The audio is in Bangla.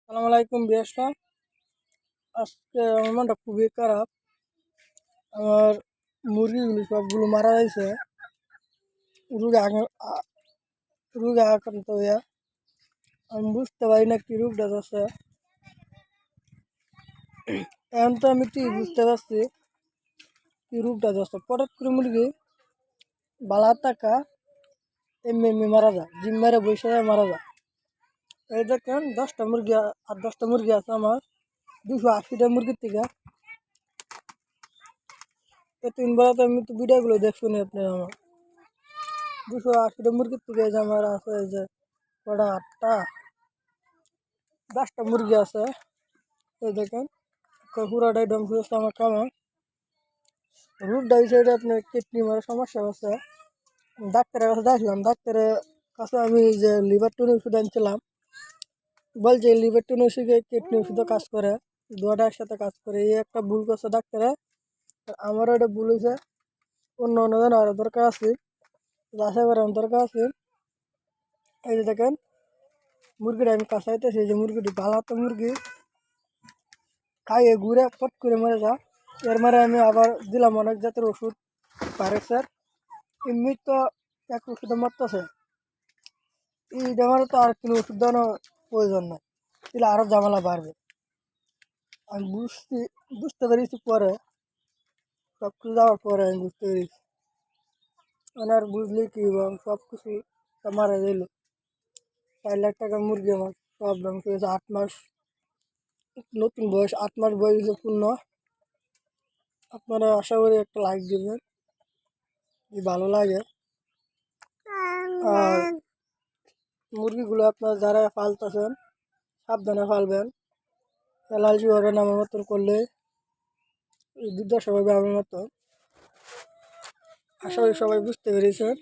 আসসালামু আলাইকুম বিয়াসটা। আজকে আমার মনটা খুবই খারাপ। আমার মুরগিগুলো সবগুলো মারা যাইছে রোগে রোগে আক্রান্ত হইয়া। আমি বুঝতে পারি না কি রোগটা আছে। এখন তো আমি ঠিক বুঝতে পারছি কি রোগটা আছে। পটাত করে মুরগি বালা টাকা এমনি এমনি মারা যায়, জিম মেরে বসে মারা যায়। এই দেখেন 10টা মুরগি আর 10টা মুরগি আছে আমার 280টা মুরগির থেকে। এই 3 বেলা তো আমি তো ভিডিওগুলো দেখছি না আপনি আমার 280টা মুরগির থেকে এই যে আমার আছে এই যে কটা 8টা 10টা মুরগি আছে। এই দেখেন পুরাটাই ধ্বংস হচ্ছে আমার খামার। রোগটা হিসেবে আপনার কিডনি মারা সমস্যা আছে। ডাক্তারের কাছে দেখলাম, ডাক্তারের কাছে আমি যে লিভার টুন ওষুধ আনছিলাম, বলছে লিভার টুন ওষুধে কিডনি ওষুধও কাজ করে, দুটা একসাথে কাজ করে। এই একটা ভুল করছে ডাক্তারে, আমারও এটা ভুল হয়েছে। অন্য অন্য জন আরও দরকার আছে, যাচাই করার দরকার আছে। এই যে দেখেন মুরগিটা আমি কাছাইতেছি, এই যে মুরগিটি ভালো তো মুরগি খাইয়ে ঘুরে পট করে মরে যা। এর মারে আমি আবার দিলাম অনেক জাতের ওষুধ ভাইরাসের। এমনি তো এক ওষুধে মরতেছে, এই আমার তো আর কোনো ওষুধ দেওয়ানোর প্রয়োজন নাই, তাহলে আরও ঝামেলা বাড়বে। আমি বুঝতে পেরেছি পরে, সব কিছু যাওয়ার পরে আমি বুঝতে পেরেছি। মানে আর বুঝলি কি সব কিছু মারা গেল। 4 লাখ টাকার মুরগি আমার সব ধ্বংস হয়েছে। 8 মাস নতুন বয়স, 8 মাস বয়স হয়েছে পূর্ণ। আপনারা আশা করি একটা লাইক দিবেন যদি ভালো লাগে। আর মুরগিগুলো আপনারা যারা পালতেছেন সাবধানে পালবেন, এলার্জি হবে না আমার মতন করলে, দুর্দশা হবে আমার মতো। আশা করি সবাই বুঝতে পেরেছেন।